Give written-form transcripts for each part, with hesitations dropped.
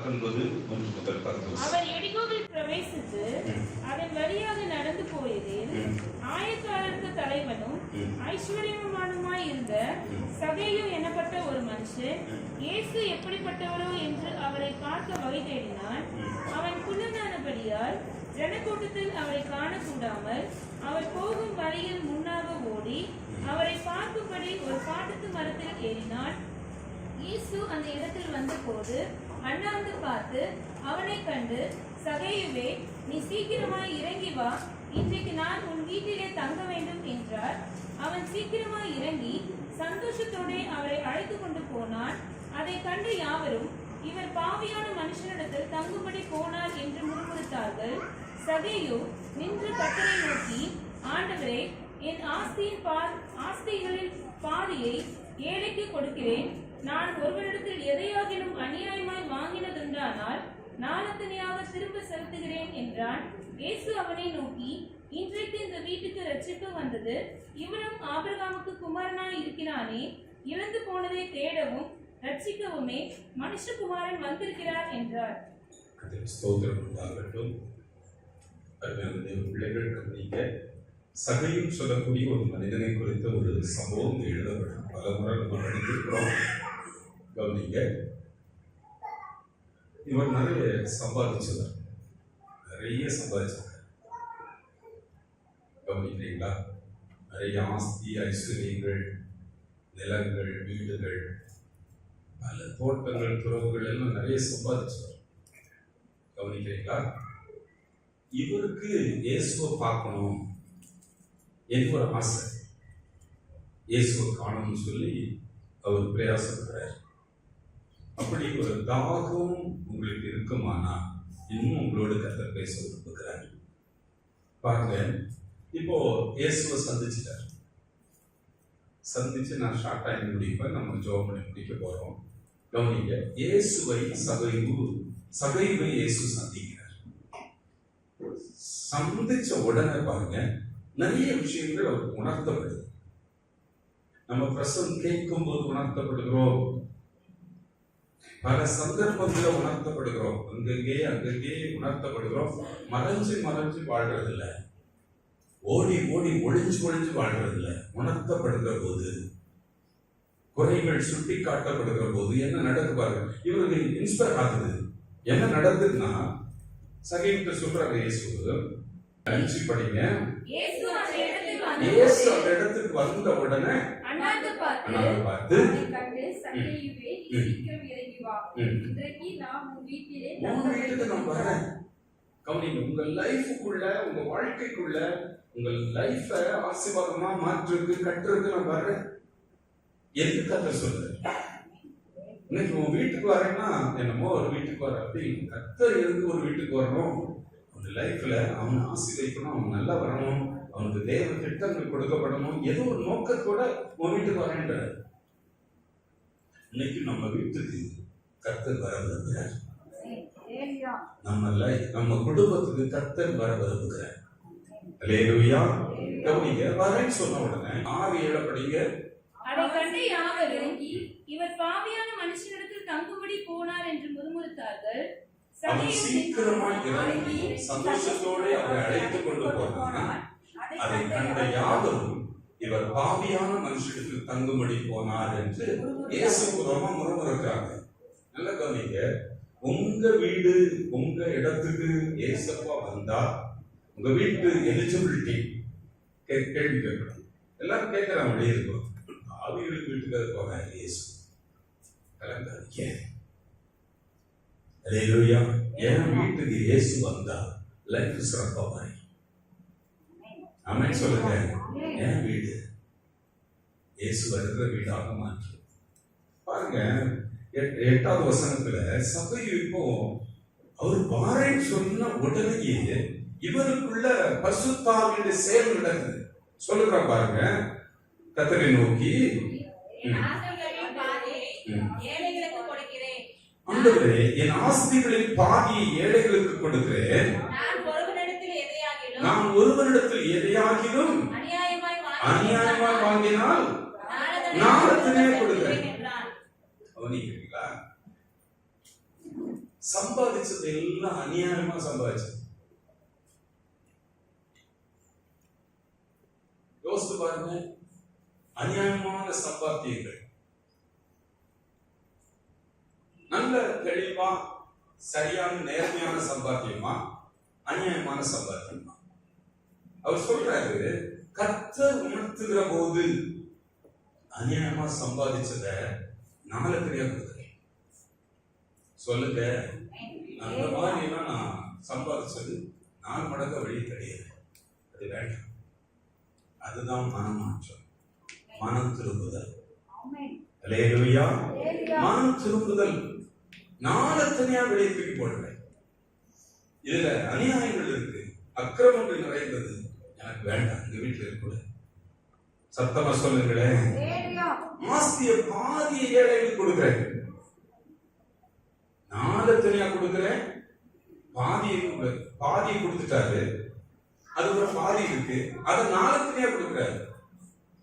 19 முதல் 10. அவர் எரிகோவில் பிரவேசித்து அதன் வழியாக நடந்து போயதில் ஆயக்காரருக்கு தலைவனும் ஐஸ்வர்யமானுமாய் இருந்த சகேயு எனப்பட்ட ஒரு மனுஷன் இயேசு எப்படிப்பட்டவரோ என்று அவரை பார்க்க வகை தேடினான். அவன் குள்ளனானபடியால் ஜனக்கூட்டத்தில் அவரை காணக்கூடாமல் அவர் போகும் வழியில் முன்னாக ஓடி அவரை பார்க்கும்படி ஒரு காட்டுத்து மரத்தில் ஏறினான். இயேசு அந்த இடத்தில் வந்தபோது அண்ணாந்து பார்த்து அவனை கண்டு, சகேயுவே, நீ சீக்கிரமாய் இறங்கி வா, இன்றைக்கு நான் உன் வீட்டிலே தங்க வேண்டும் என்றார். அவன் சீக்கிரமாய் இறங்கி சந்தோஷத்தோடு அவரை அழைத்து கொண்டு போனான். அதை கண்டு யாவரும், இவர் பாவியான மனுஷனிடத்தில் தங்கும்படி போனார் என்று முறுமுறுத்தார்கள். சகேயு நின்று கர்த்தரை நோக்கி, ஆண்டவரே, என் ஆஸ்திகளில் பாதியை ஏழைக்கு கொடுக்கிறேன். நான் ஒருவரிடத்தில் எதையாகிலும் அநியாயமாய் வாங்கினதுண்டானால் நாளத்தனையாக திரும்ப செலுத்துகிறேன் என்றான். இயேசு அவனை நோக்கி, இன்றைக்கு இந்த வீட்டுக்கு ரட்சிப்பு வந்தது. இவனும் ஆபிரகாமுக்கு குமாரனாய் இருக்கிறானே. இழந்து போனதை தேடவும் ரட்சிக்கவுமே மனுஷகுமாரன் வந்திருக்கிறார் என்றார். சகையும் சொல்லக்கூடிய ஒரு மனிதனை குறித்த ஒரு சம்பவம் எழுதப்படும். பல முறை நம்ம படித்திருக்கிறோம். கவனிங்க, இவர் நிறைய சம்பாதிச்சவர், நிறைய சம்பாதிச்சவர். கவனிக்கிறீங்களா? நிறைய ஆஸ்தி, ஐஸ்வர்யங்கள், நிலங்கள், வீடுகள், பல தோட்டங்கள், துறவுகள் எல்லாம் நிறைய சம்பாதிச்சவர். கவனிக்கிறீங்களா? இவருக்கு இயேசுவை பார்க்கணும் என்று ஒரு ஆசை, இயேசுவை காணணும்னு சொல்லி அவர் பிரயாசப்படுறார். அப்படி ஒரு தாகம் உங்களுக்கு இருக்குமானா இன்னும் உங்களோட கர்த்தர் பேச விரும்புகிறார். பாருங்க, இப்போ இயேசுவை சந்திச்சு நான் ஷார்ட்டா முடிப்பேன். நம்ம ஜெபம் பண்ணி முடிக்க போறோம். கவனிங்க, இயேசுவை சகைவை இயேசு சந்திக்கிறார். சந்திச்ச உடனே பாருங்க, நிறைய விஷயங்கள் அவருக்கு உணர்த்தப்படுது. நம்ம பிரசங்கம் கேட்கும் போது உணர்த்தப்படுகிறோம், பல சந்தர்ப்பங்களில் உணர்த்தப்படுகிறோம், அங்கங்கே உணர்த்தப்படுகிறோம். மறைஞ்சு வாழ்றதில்லை, ஓடி ஒளிஞ்சு வாழ்றதில்லை. உணர்த்தப்படுகிற போது, குறைகள் சுட்டி காட்டப்படுகிற போது என்ன நடக்கு பாருங்க. இவருக்கு இன்ஸ்பயர் ஆகுது. என்ன நடக்குதுன்னா, சகைகிட்ட சொல்றாங்க இயேசு, அஞ்சு படிங்க. இயேசு அந்த இடத்துக்கு வந்த உடனே அண்ணாந்து பார்த்து சகையுவே, சீக்கிரம் இறங்கி வா, இன்றைக்கு நான் உன் வீட்டுக்கு நான் வரேன். கவனிங்க, உங்க லைஃபுக்குள்ள, உங்க வாழ்க்கைக்குள்ள, உங்க லைஃப ஆசீர்வாதமா மாற்றுக்கு கட்டுறதுக்கு நான் வரேன். எதுக்கு கதை சொல்றேன்? இன்னைக்கு உன் வீட்டுக்கு வரேன்னா என்னமோ ஒரு வீட்டுக்கு வர, அப்படி கத்தர் இருந்து ஒரு வீட்டுக்கு வரணும். லைஃப்ல அவன் ஆசீர்வதிக்கணும், அவன் நல்லா வரணும், அவனுக்கு தேவ திட்டங்கள் கொடுக்கப்படணும், ஏதோ ஒரு நோக்கத்தோட உன் வீட்டுக்கு வரேன்ற. இன்னைக்கு நம்ம வீட்டுக்கு கர்த்தர் வர விரும்புகிறார். நம்ம குடும்பத்துக்கு கர்த்தர் வர விரும்புகிறார். அல்லேலூயா. கவனிங்க, வரேன்னு சொன்ன உடனே 6-7 படிங்க. அதை கண்டு யாவரும், இவர் பாவியான மனுஷனிடத்தில் தங்கும்படி போனார் என்று முறுமுறுத்தார்கள். அவன் சீக்கிரமாய் இறங்கி சந்தோஷத்தோடு அவரை அழைத்துக் கொண்டு போனான். அதை கண்ட யாவரும், இவர் பாவியான மனுஷனுக்கு தங்கும்படி போனார் என்று இயேசுபூர்வமா முறுமுறுக்கிறாங்க. நல்ல கவனிங்க, உங்க வீடு, உங்க இடத்துக்கு இயேசுப்பா வந்தா உங்க வீட்டு எலிஜிபிலிட்டி கேள்வி கேட்கணும். எல்லாரும் கேட்கிறாங்க, வெளியே இருக்கும் ஆவிகளுக்கு வீட்டுக்கு அது போறாங்க. இயேசு கலங்காதீங்க. அல்லேலூயா. என் வீட்டுக்கு இயேசு வந்தா லைஃப் சிறப்பா மாறி. ஆமென் சொல்லுங்க. என் வீடு இயேசு வருகிற வீடாக மாற்று. பாருங்க, 8வது வசனத்துல சபையு இப்போ அவர் வாரேன்னு சொன்ன உடனேயே இவருக்குள்ள பரிசுத்தாவியுடைய செயல் நடக்குது. சொல்லுற பாருங்க, கர்த்தரை நோக்கி, ஆண்டவரே, என் ஆஸ்திகளில் பாதி ஏழைகளுக்கு கொடுக்கிறேன். நான் ஒருவனிடத்தில் எதையாகிலும் அநியாயமாய் வாங்கினால் நாளத்திலே கொடுக்கிறேன். கவனிக்கிறீங்களா? சம்பாதிச்சது எல்லாம் அநியாயமா சம்பாதிச்சது. யோசித்து பாருங்க, அநியாயமான சம்பாத்தியங்கள். நல்ல தெளிவா சரியான நேர்மையான சம்பாத்தியமா, அநியாயமான சம்பாத்தியமா? அவர் சொல்றாரு, கர்த்தர் உணர்த்துகிற போது அநியாயமா சம்பாதிச்சத நாளை தெரியாது சொல்லுங்க. அந்த மாதிரி எல்லாம் நான் சம்பாதிச்சது 4 மடங்கு வழி கிடையாது. அது வேண்டாம். அதுதான் மனமாற்றம், மனம் திரும்புதல். அல்லேலூயா. மனம் திரும்புதல். நாளை தனியா வெளியே தூக்கி போடுறேன். இதுல அநியாயங்கள் இருக்கு, அக்கிரமங்கள் நிறைந்தது, எனக்கு வேண்டாம், எங்க வீட்டுல இருக்கூட. சத்தமா சொல்லுங்களேன். ஆஸ்திய பாதியை ஏழைகளுக்கு கொடுக்கிறேன், நாளை தனியா கொடுக்கிறேன். பாதியை கொடுத்துட்டாரு, அது ஒரு பாதி இருக்கு, அதை நாளை தனியா கொடுக்கிறாரு.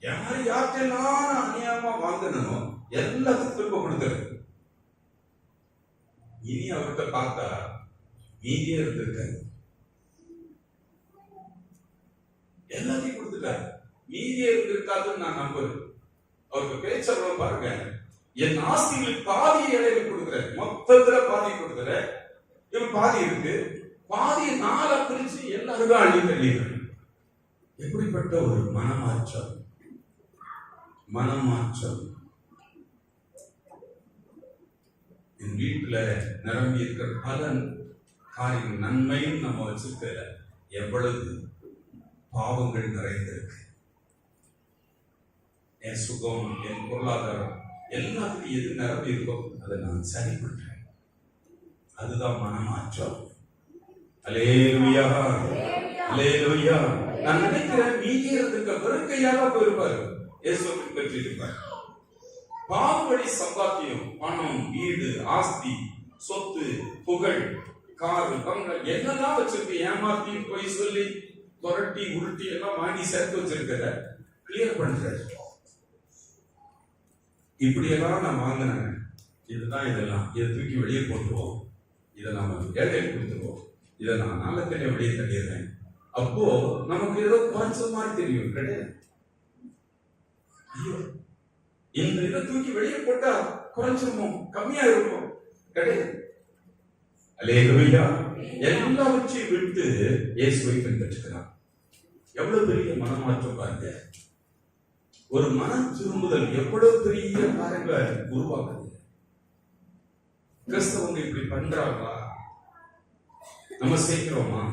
யார்கிட்டெல்லாம் அநியாயமா வாங்கணும் எல்லாத்துக்கும் திரும்ப கொடுத்துரு. இனி அவர்கிட்ட பார்த்தா மீதியே இருந்திருக்காரு, எல்லாத்தையும் கொடுத்துட்டாரு, மீதியே இருந்திருக்காதுன்னு நான் நம்புறேன். அவருக்கு பேச்ச பாருங்க, என் ஆஸ்திகளுக்கு பாதியை ஏழைகளுக்கு கொடுக்குறேன், மொத்தத்துல பாதி கொடுக்குறேன். இவன் பாதி இருக்கு, பாதியை 4 பிரிச்சு எல்லாருக்கும் அள்ளி தள்ளிடுறேன். எப்படிப்பட்ட ஒரு மனமாற்றம், மனமாற்றம். என் வீட்டுல நிரம்பி இருக்கிற பல காரியங்கள், நன்மையும் நம்ம வச்சிருக்கிற எவ்வளவு பாவங்கள் நிறைந்திருக்கு. என் சுகம், என் பொருளாதாரம், எல்லாத்துக்கும் எது நிரம்பி இருக்கோ அதை நான் சரி பண்றேன். அதுதான் மனமாற்றம். அல்லேலூயா, அல்லேலூயா. நான் நினைக்கிறேன் மீதி இருந்திருக்க வெறுக்கையாக போயிருப்பாரு, இயேசுவை பெற்று இருப்பார். பாவவழி சம்பாத்தியம், பணம், வீடு, ஆஸ்தி, சொத்து, புகழ், காரு, பங்கள் என்னெல்லாம் வச்சிருக்கு, ஏமாத்தி போய் சொல்லி புரட்டி உருட்டி எல்லாம் வாங்கி சேர்த்து வச்சிருக்கிற கிளியர் பண்றாரு. இப்படியெல்லாம் நான் வாங்கினேன், இதுதான் இதெல்லாம், இதை தூக்கி வெளியே போட்டுருவோம், இதை நாம ஏழையை கொடுத்துருவோம், இதை நான் நல்ல தனியா வெளியே தள்ளிடுறேன். அப்போ நமக்கு ஏதோ குறைச்ச மாதிரி தெரியும், கிடையாது. ஐயோ, இந்த இதை தூக்கி வெளியே போட்டா குறைச்சிருமோ, கம்மியா இருக்கும், கிடையாது. அல்லேலூயா. எல்லாவற்றையும் விட்டு இயேசுவை பின்பற்றுகிறார். எவ்வளவு பெரிய மனமாற்றம் பாருங்க. ஒரு மன திரும்புதல் எவ்வளவு பெரிய காரியங்களை உருவாக்குது. கிறிஸ்தவங்க இப்படி பண்றாங்களா? நம்ம சேர்க்கிறோமா?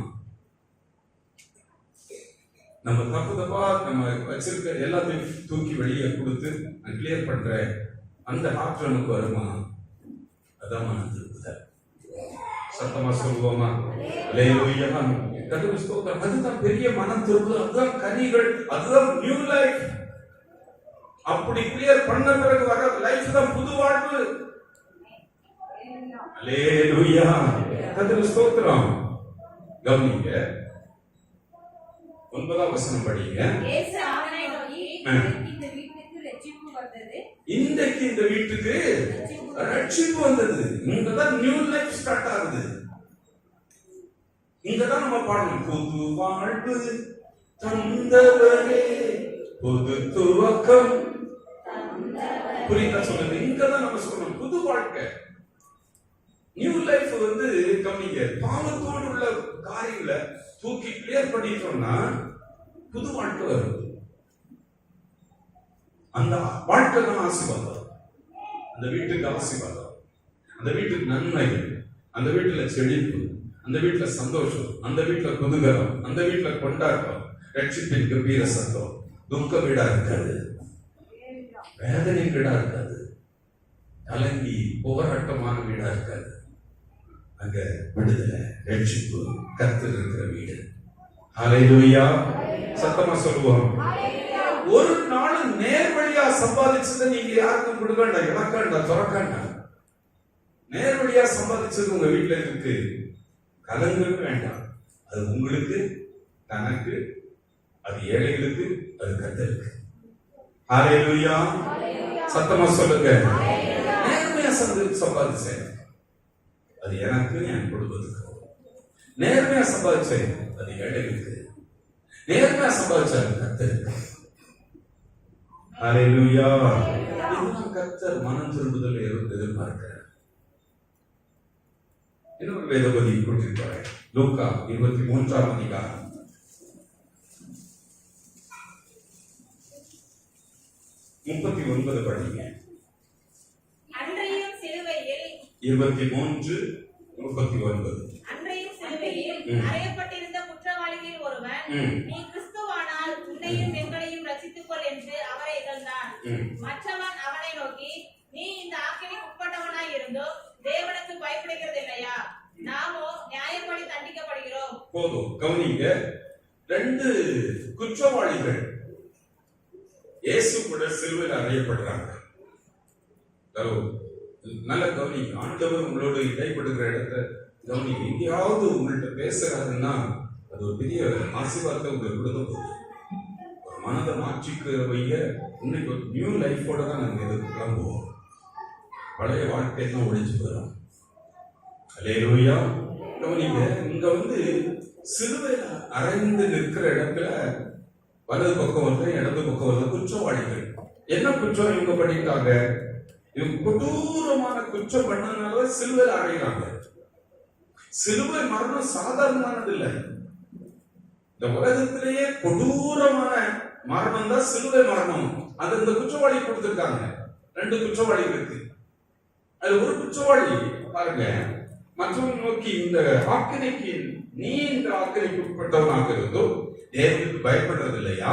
நம்ம தப்பா நம்ம வச்சிருக்க எல்லாத்தையும் தூக்கி வெளியே கொடுத்து நான் கிளியர் பண்றேன், அந்த ஹார்ட் நமக்கு வருமா? அதான் மன திரும்புதல். சத்தமா சொல்லுவோமா? அல்லேலூயா. அதுதான் பெரிய மனம் திரும்புதல், அதுதான் கனிகள், அதுதான் நியூ லைஃப். அப்படி கிளியர் பண்ண பிறகு வர லைஃப் தான் புது வாழ்வு. அல்லேலூயா. கர்த்தருக்கு ஸ்தோத்திரம். கவனிங்க, 9ஆம் வசனம் படிங்க. இன்றைக்கு இந்த வீட்டுக்கு ரட்சிப்பு வந்தது. இங்கதான் நியூ லைஃப் ஸ்டார்ட் ஆகுது. இங்கதான் நம்ம பாடணும், புது வாழ்வு தந்தவரே, புது துவக்கம். புரியுதா சொல்லுங்க? இங்கதான் நம்ம சொல்லணும் புது வாழ்க்கை, நியூ லைஃப். கவனிங்க, பாவத்தோடு உள்ள காரியங்களை தூக்கி கிளியர் பண்ணிட்டோம்னா புது வாழ்க்கை வரும். அந்த வாழ்க்கை தான் ஆசீர்வாதம். அந்த வீட்டுக்கு ஆசீர்வாதம், அந்த வீட்டுக்கு நன்மை, அந்த வீட்டுல செழிப்பு, அந்த வீட்டுல சந்தோஷம், அந்த வீட்டுல குதூகலம், அந்த வீட்டுல கொண்டாட்டம், ரட்சிப்பின் கம்பீர சத்தம். துக்க வீடா இருக்காது, வேதனை வீடா இருக்காது, கலங்கி போராட்டமான வீடா இருக்காது. அங்க விடுதலை, ரட்சிப்பு, கர்த்தர் இருக்கிற வீடு. ஹல்லேலூயா. சத்தமா சொல்லுவோம். ஒரு நாள் நேர் வழியா சம்பாதிச்சதை நீங்க யாருக்கும் கொடுக்கண்டா, எனக்காண்டா, துறக்காண்டா. நேர் வழியா சம்பாதிச்சது உங்க வீட்டுல இருக்கு, கலங்கவே வேண்டாம். அது உங்களுக்கு, தனக்கு, அது ஏழைகளுக்கு, அது கர்த்தருக்கு. ஹல்லேலூயா. சத்தமா சொல்லுங்க. நேர்மையா சம்பாதிச்சேன். அது எனக்கு, என் குடும்பத்துக்கு. நேர்மையா சம்பாதிச்சேன், அது ஏழைகளுக்கு. நேர்மையா சம்பாதிச்சாரு கர்த்தருக்கு. ஹல்லேலூயா. இதுதான் கர்த்தர் மனம் திரும்புதல் எதிர்பார்க்கிறார். இன்னொரு வேதபதி கொடுத்திருப்பாரு, லூக்கா 23ஆம் அதிகாரம் 39 படிங்க. அன்றையும் சிலுவையில் 23:39. அன்றையும் சிலுவையில் அறையப்பட்டிருந்த குற்றவாளிகளில் ஒருவன், நீ கிறிஸ்துவானால் உன்னையும் எங்களையும் ரட்சித்துக்கொள் என்று அவரை இகழ்ந்தான். மற்றவன் அவனை நோக்கி, நீ இந்த ஆக்கினைக்கு உட்பட்டவனாய் இருந்தோம் தேவனுக்கு பயப்படுகிறது இல்லையா? நாமோ நியாயப்படி தண்டிக்கப்படுகிறோம். போதும், கவனிங்க. 2 குற்றவாளிகள் இயேசு கூட சிலுவையில் அறையப்படுறாங்க. நல்ல கவனிங்க. ஆண்டவர் உங்களோட இடைப்படுகிற இடத்தை கவனிங்க. எங்கேயாவது உங்கள்கிட்ட பேசுறாருன்னா அது ஒரு பெரிய ஆசீர்வாதத்தை உங்களுக்கு கொடுக்க போகுது. ஒரு மனதை மாற்றிக்கிறவைய இன்னைக்கு ஒரு நியூ லைஃபோட தான் நாங்கள் இதுக்கு கிளம்புவோம். பழைய வாழ்க்கையெல்லாம் ஒழிச்சு போயிடும். அல்லேலூயா. கவனிங்க, இங்க சிலுவையில் அறைந்து நிற்கிற இடத்துல வலது பக்கம் வந்து இடது பக்கம் வந்து குற்றவாளிகள். என்ன குற்றம் இவங்க பண்ணிட்டாங்க? இவங்க கொடூரமான குற்றம் பண்ணனால சிலுவையில் அறையிறாங்க. சிலுவை மரணம் சாதாரணமானது இல்லை. இந்த உலகத்திலேயே கொடூரமான மரணம் தான் சிலுவை மரணம். அது இந்த குற்றவாளி கொடுத்திருக்காங்க. 2 குற்றவாளி இருக்கு. அது ஒரு குற்றவாளி பாருங்க, மற்றவங்க நோக்கி இந்த ஆக்கினைக்கு, நீ இந்த ஆக்கினைக்கு உட்பட்டவனாக இருந்தோ தேவனுக்கு பயப்படுறது இல்லையா?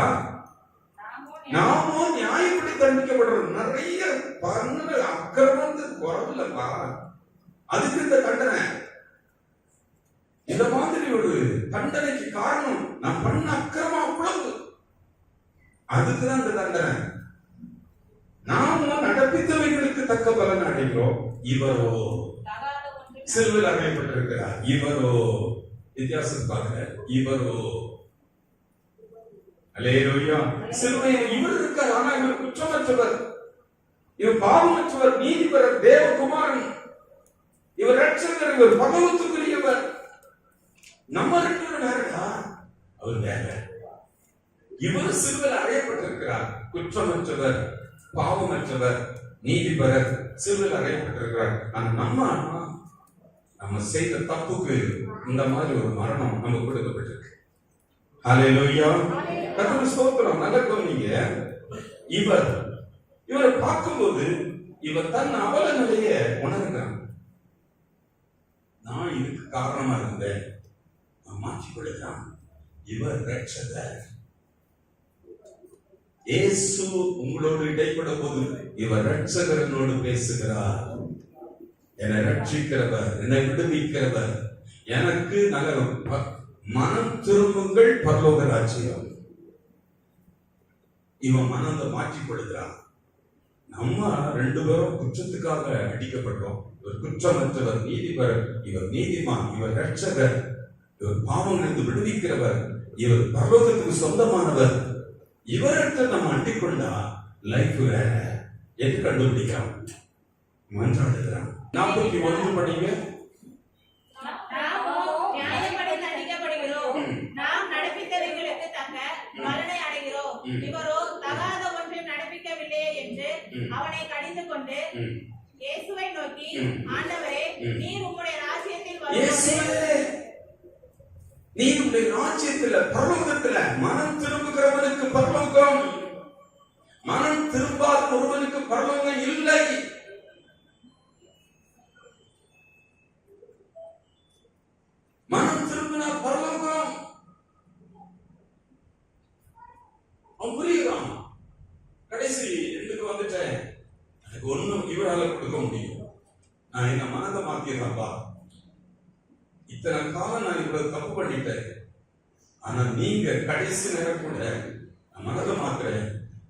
நாமோ நியாயப்படி தண்டிக்கப்படுறது. நிறைய பண்ண அக்கிரமத்துக்கு குறவில்லப்பா, அதுக்கு இந்த தண்டனை. இந்த மாதிரி ஒரு தண்டனைக்கு காரணம் நான் பண்ண அக்கிரமம் அவ்வளவு, அதுக்குதான் இந்த தண்டனை. நாம நடப்பித்தவைகளுக்கு தக்க பலன் அடைகிறோம். இவரோ சிலுவையில் அறையப்பட்டிருக்கிறார். இவரோ வித்தியாசம் பாருங்க. இவரோ அல்லேலூயா. சிலுவையில் இவர் இருக்கார், ஆனா இவர் குற்றமற்றவர், இவர் பாவமற்றவர், நீதிபரர், தேவகுமாரன், இவர் ரட்சகர், இவர் பகவத்துக்குரியவர். நம்ம 2 பேரும் வேறடா, அவர் வேற. இவர் சிலுவையில் அறையப்பட்டிருக்கிறார், குற்றமற்றவர், பாவமற்றவர், நீதிபரர், சிலுவையில் அறையப்பட்டிருக்கிறார். ஆனா நம்ம செய்த தப்புக்கு இந்த மாதிரி ஒரு மரணம் நம்ம கொடுக்கப்பட்டிருக்கு. ஹல்லேலூயா. கர்த்தருக்கு ஸ்தோத்திரம். நல்ல கவனிங்க. இவரை பார்க்கும்போது இவர் தன் அவல நிலைய உணர்கிறான். நான் இதுக்கு காரணமா இருந்தேன், நான் மாற்றிக்கொள்கிறான். இவர் ரட்சகர். இயேசு உங்களோடு இடைப்பட போது இவர் ரட்சகரனோடு பேசுகிறார். என்னை ரட்சிக்கிறவர், என்னை விடுவிக்கிறவர், எனக்கு நல்ல மனம் திரும்புங்கள் பரலோக ராஜ்யம். இவன் மனதை மாற்றிக் கொள்கிறான். நம்ம 2 பேரும் குற்றத்துக்காக அடிக்கப்பட்டோம். இவர் குற்றமற்றவர், நீதிபரர், இவர் நீதிமான், இவர் ரட்சகர், இவர் பாவங்களுக்கு விடுவிக்கிறவர், இவர் பரலோகத்துக்கு சொந்தமானவர். இவர்கிட்ட நம்ம அண்டிக்கொண்டா லைஃப் வேற. எது கண்டுபிடிக்கலாம்? மன்றாடுகிறான். 41 படிங்க. நாம் நடப்பித்தவைகளுக்கு தக்க பலனை அடைகிறோம். இவரோ தகாத ஒன்றையும் நடப்பிக்கவில்லையே என்று அவனை கடிந்து கொண்டு இயேசுவை நோக்கி, ஆண்டவரே, நீர் உம்முடைய ராஜ்யத்தில் நீர் உம்முடைய ராஜ்யத்தில் பரலோகத்தில் மனம் திரும்புகிறவனுக்கு பரலோகம், மனம் திரும்பாத ஒருவனுக்கு பரலோகம் இல்லை. மனம் திரும்பினா பரலோகம். அவன் புரியுறான். கடைசி எண்டுக்கு வந்துட்டேன், எனக்கு ஒண்ணும் இவரால கொடுக்க முடியும். நான் என்ன மனதை மாத்திடுறேன்ப்பா. இத்தனை காலம் நான் இவ்வளவு தப்பு பண்ணிட்டேன். ஆனா நீங்க கடைசி நேரம் கூட நான் மனதை மாத்துறேன்.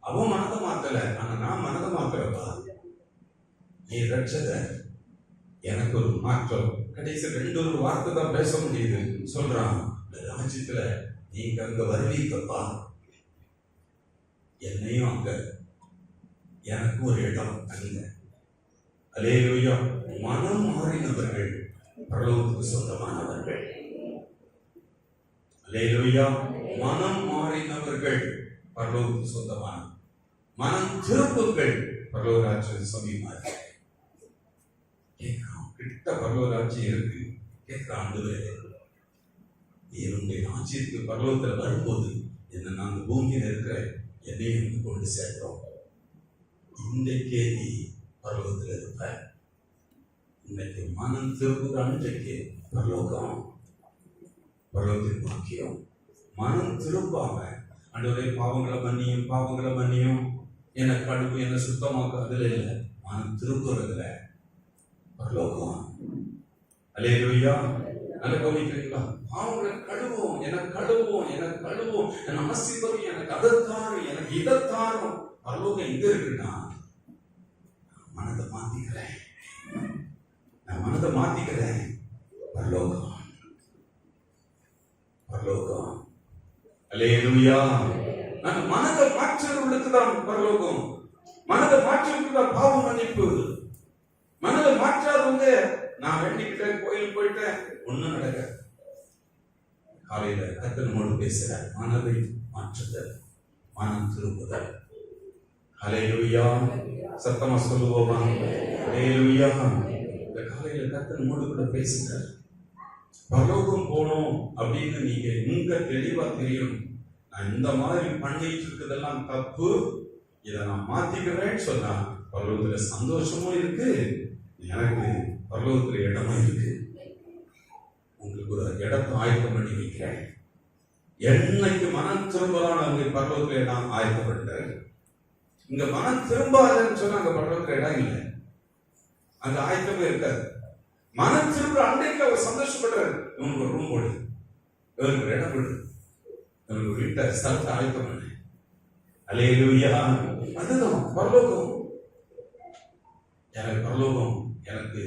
அவன் மனதை மாத்தல, ஆனா நான் மனதை மாத்துறப்பா. நீ ரட்சத, எனக்கு ஒரு மாற்றம். கடைசி 2 வார்த்தை தான் பேச முடியுது. சொல்றான், ராஜ்யத்துல நீங்க அங்க வருவீங்கப்பா, என்னையும் அங்க, எனக்கு ஒரு இடம் அங்க. அல்லேலூயா. மனம் மாறினவர்கள் பரலோகத்துக்கு சொந்தமானவர்கள். அல்லேலூயா. மனம் மாறினவர்கள் பரலோகத்துக்கு சொந்தமான, மனம் திருப்புகள் பரலோக ராஜ்யம் சமீபமாக. கேட்கிறோம், கிட்ட பரலோக ராஜ்யம் இருக்கு. கேட்கிற ஆண்டவரே, என்னுடைய ராஜ்யத்துக்கு பரலோகத்தில் வரும்போது என்ன நான் பூமியில் இருக்கிற என்னையும் கொண்டு சேர்க்கிறோம். இன்றைக்கே நீ பரலோகத்தில் இருப்ப. இன்னைக்கு மனம் திருப்புகிற அன்றைக்கு பரலோகம், பரலோகத்தின் பாக்கியம். மனம் திருப்பாம ஆண்டவரே பாவங்களை மன்னியும் என்ன கழுவு என்ன சுத்தமாக்க, அதுல இல்லை. மனம் திருப்புறதுல பரலோகம். அல்லேலூயா. நல்ல கவனிக்கிறீங்களா? பாவங்களை கழுவோம், எனக்கு கழுவோம், என் ஆசீர்வாதம் எனக்கு அதைத்தாரும், எனக்கு இதைத்தாரும். பரலோகம் எங்க இருக்குன்னா, நான் மனதை மாத்திக்கிறேன். பரலோகம். அல்லேலூயா. நான் மனதை மாற்றுறவர்களுக்கு தான் பரலோகம். மனதை மாற்றுறவங்களுக்கு தான் பாவ மன்னிப்பு. மனதை மாற்றாதவங்க, நான் வேண்டிக்கிட்டேன், கோயில் போயிட்டேன், ஒண்ணும் நடக்க. காலையில கர்த்தர் நம்மோடு பேசுறார். மனதை மாற்றுதல், மனம் திரும்புதல். அல்லேலூயா. சத்தமா சொல்லுவோமா? அல்லேலூயா. இந்த காலையில கர்த்தர் நம்மோடு கூட பேசுறார். பரலோகம் போனோம் அப்படின்னு நீங்க இங்க தெளிவா தெரியும். நான் இந்த மாதிரி பண்ணிட்டு இருக்கிறதெல்லாம் தப்பு, இதை நான் மாத்திக்கிறேன்னு சொன்னா பரலோகத்துல சந்தோஷமும் இருக்கு, எனக்கு பரலோகத்துல இடமும் இருக்கு. உங்களுக்கு ஒரு இடத்தை ஆயத்தம் பண்ணி வைக்கிறேன். என்னைக்கு மனம் திரும்பலாம் அங்கே பரலோகத்துல நான் ஆயத்தப்படுறேன். இங்க மனம் திரும்பாதுன்னு சொன்னா அங்க பரலோகத்துல இடம் இல்லை, அங்க ஆயத்தமே இருக்காது. மனம் திரும்ப அன்றைக்கு அவர் சந்தோஷப்படுறாரு. இவனுக்கு ஒரு ரூம் போடு, இவருக்கு ஒரு இடம் போடு, இவனுக்கு ஒரு வீட்டை ஸ்தலத்தை ஆயத்தம் பண்ணு. அல்லேலூயா. அதுதான் பரலோகம். எனக்கு பரலோகம் எனக்கு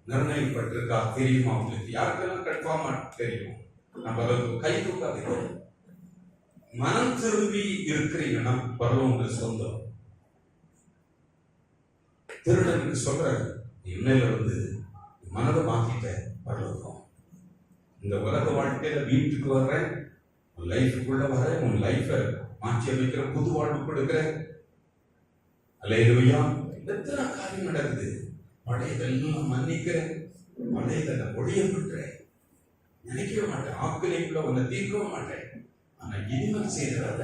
நிர்ணயிப்பட்டிருக்கா தெரியுமா? உங்களுக்கு யாருக்கெல்லாம் கன்ஃபார்மா தெரியும்? நான் பரலோகம் கை தூக்காதீங்க. மனம் திரும்பி இருக்கிறீங்கன்னா பரலோகம் சொந்தம். திருடனுக்கு சொல்றாரு, இன்னையில வந்து மனதை மாத்திட்ட பரலோகம். இந்த உலக வாழ்க்கையில வீட்டுக்கு வர்றேன், உன் லைஃபுக்குள்ள வர்றேன், உன் லைஃபை மாற்றி அமைக்கிற, புது வாழ்வு கொடுக்கிற. அல்லேலூயா. எத்தனை காரியம் நடக்குது. பழையதெல்லாம் மன்னிக்கிறேன், பழையதை ஒழிய விட்டுறேன், நினைக்கவே மாட்டேன், ஆக்கினைக்குள்ள உன்னை தீர்க்கவே மாட்டேன். ஆனா இனிமேல் செய்யறத,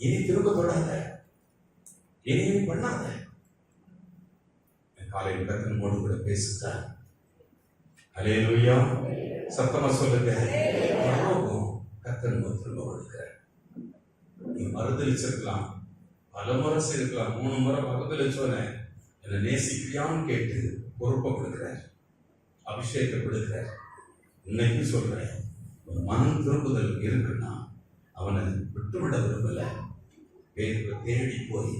இனி திரும்ப தொடாத, இனியும் பண்ணாத. காலையில் கர்த்தர் நம்மோடு கூட பேசுகிறார். அல்லேலூயா. சத்தமா சொல்லுங்க. பரலோகம் கர்த்தர் திரும்ப கொடுக்கிறார். நீ மறுதளிச்சிருக்கலாம், பல முறை செய்திருக்கலாம், 3 முறை மறுதளிச்சோன என்னை நேசிக்கிறியான்னு கேட்டு பொறுப்பை கொடுக்கிறார், அபிஷேகத்தை கொடுக்கிறார். இன்னைக்கு சொல்றேன், மனம் திரும்புதல் இருக்குன்னா அவனை விட்டுவிட விரும்பல. தேடி போய்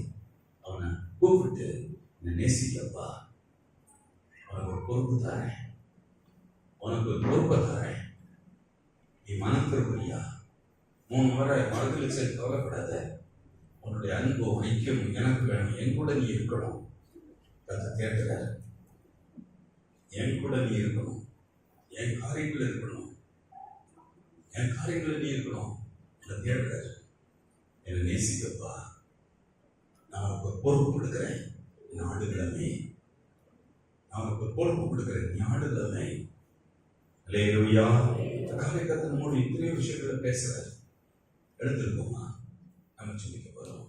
அவனை கூப்பிட்டு என்னை நேசிக்கப்பா, உனக்கு ஒரு பொறுப்பு தாரேன், உனக்கு ஒரு பொறுப்பை தாரேன், நீ மனம் திரும்பியா? 3 முறை மறுதளிச்ச கவலைப்படாத. உன்னுடைய அன்பும் ஐக்கியமும் எனக்கு வேணும், என் கூட நீ இருக்கணும். கேட்கிறார், என் கூட நீ இருக்கணும், என் காரியங்கள் இருக்கணும், என் காரியங்களை நீ இருக்கணும். என்னை தேடுறார், என்னை நேசிக்கப்பா, நான் உனக்கு ஒரு பொறுப்பு கொடுக்கிறேன், நாடுகளமே, நான் உனக்கு ஒரு பொறுப்பு கொடுக்கிறேன், நாடுகளமே. அல்லேலூயா. காலை கர்த்தர் நம்மோடு இத்தனை விஷயங்களை பேசுறார். எடுத்துருக்கோமா? நம்ம சொல்லிக்க போறோம்.